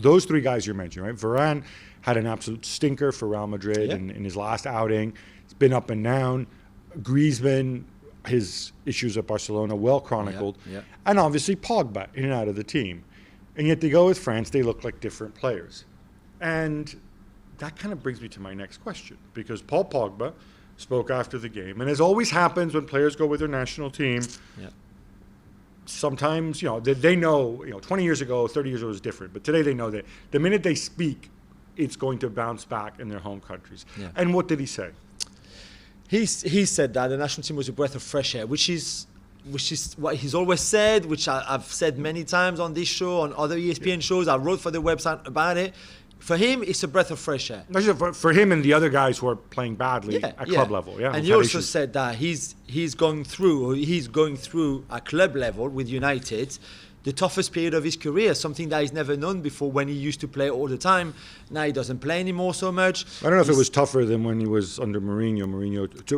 those three guys you're mentioning, right? Varane had an absolute stinker for Real Madrid in his last outing. It's been up and down. Griezmann, his issues at Barcelona, well chronicled. And obviously Pogba, in and out of the team. And yet they go with France, they look like different players. And that kind of brings me to my next question, because Paul Pogba spoke after the game. And as always happens when players go with their national team, sometimes, they know, 20 years ago, 30 years ago was different. But today they know that the minute they speak, it's going to bounce back in their home countries. And what did he say? He said that the national team was a breath of fresh air, which is what he's always said, which I've said many times on this show, on other ESPN shows. I wrote for the website about it. For him, it's a breath of fresh air. For him and the other guys who are playing badly at club level. And he also said that he's going through at club level with United the toughest period of his career, something that he's never known before when he used to play all the time. Now he doesn't play anymore so much. I don't know if it was tougher than when he was under Mourinho.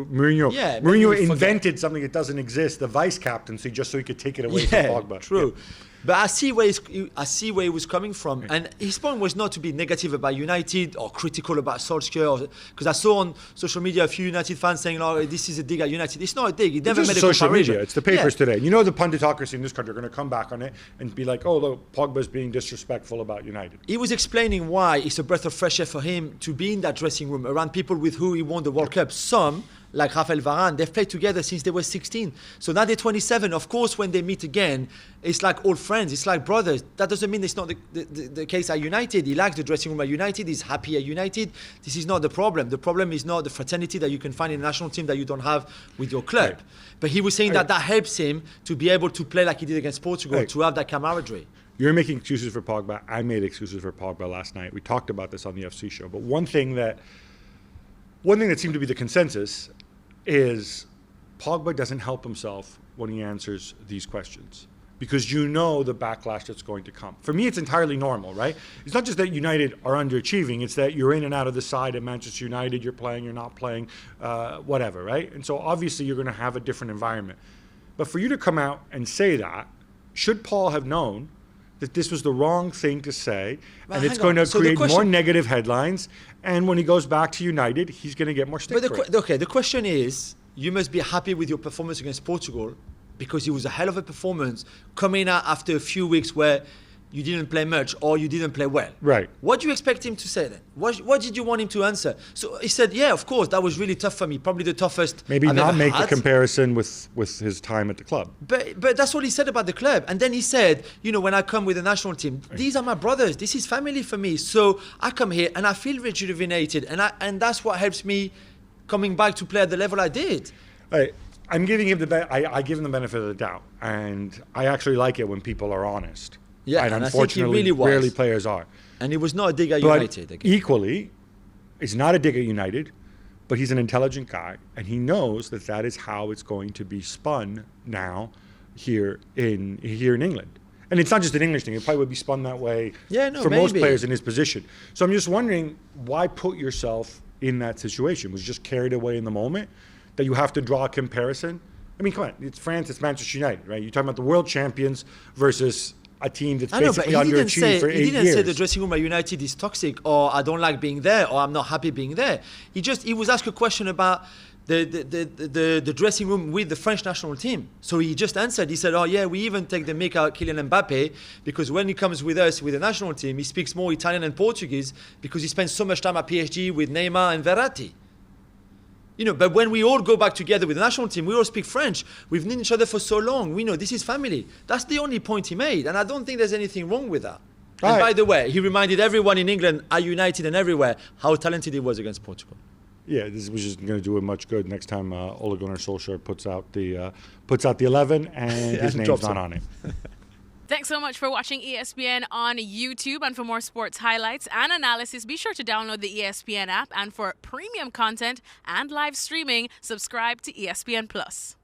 Mourinho invented something that doesn't exist, the vice captaincy, just so he could take it away from Pogba. True. But I see where he was coming from. And his point was not to be negative about United or critical about Solskjaer. Because I saw on social media a few United fans saying, this is a dig at United. It's not a dig. He never made a social comparison. Media. It's the papers today. The punditocracy in this country are going to come back on it and be like, oh, look, Pogba's being disrespectful about United. He was explaining why it's a breath of fresh air for him to be in that dressing room around people with who he won the World Cup. Some, like Rafael Varane, they've played together since they were 16. So now they're 27. Of course, when they meet again, it's like old friends. It's like brothers. That doesn't mean it's not the case at United. He likes the dressing room at United. He's happy at United. This is not the problem. The problem is not the fraternity that you can find in a national team that you don't have with your club. Right. But he was saying that helps him to be able to play like he did against Portugal, to have that camaraderie. You're making excuses for Pogba. I made excuses for Pogba last night. We talked about this on the FC show. But one thing that seemed to be the consensus is Pogba doesn't help himself when he answers these questions, because the backlash that's going to come. For me, it's entirely normal, right? It's not just that United are underachieving, it's that you're in and out of the side at Manchester United, you're playing, you're not playing, whatever, right? And so obviously you're going to have a different environment. But for you to come out and say that, should Paul have known that this was the wrong thing to say, and it's going to create more negative headlines, and when he goes back to United, he's going to get more stick rate. The question is, you must be happy with your performance against Portugal, because it was a hell of a performance coming out after a few weeks where you didn't play much or you didn't play well. Right. What do you expect him to say then? What did you want him to answer? So he said, yeah, of course, that was really tough for me, probably the toughest Maybe I've not ever make had. the comparison with his time at the club. But that's what he said about the club. And then he said, when I come with the national team, these are my brothers. This is family for me. So I come here and I feel rejuvenated. And that's what helps me coming back to play at the level I did. I'm giving him I give him the benefit of the doubt. And I actually like it when people are honest. Yeah, and I unfortunately, think he really was. rarely players are. And he was not a dig at United. Again. Equally, he's not a dig at United, but he's an intelligent guy, and he knows that is how it's going to be spun now here in England. And it's not just an English thing; it probably would be spun that way most players in his position. So I'm just wondering, why put yourself in that situation? Was you just carried away in the moment that you have to draw a comparison? I mean, come on, it's France, it's Manchester United, right? You're talking about the world champions versus a team that's basically underachieved for 8 years. He didn't say the dressing room at United is toxic, or I don't like being there, or I'm not happy being there. He was asked a question about the dressing room with the French national team. So he just answered. He said, we even take the mick out Kylian Mbappe, because when he comes with us with the national team, he speaks more Italian and Portuguese because he spends so much time at PSG with Neymar and Verratti. But when we all go back together with the national team, we all speak French. We've known each other for so long. We know this is family. That's the only point he made. And I don't think there's anything wrong with that. And by the way, he reminded everyone in England, at United and everywhere, how talented he was against Portugal. Yeah, this was just going to do him much good next time Ole Gunnar Solskjaer puts out the 11 and his name's not on it. Thanks so much for watching ESPN on YouTube. And for more sports highlights and analysis, be sure to download the ESPN app. And for premium content and live streaming, subscribe to ESPN Plus.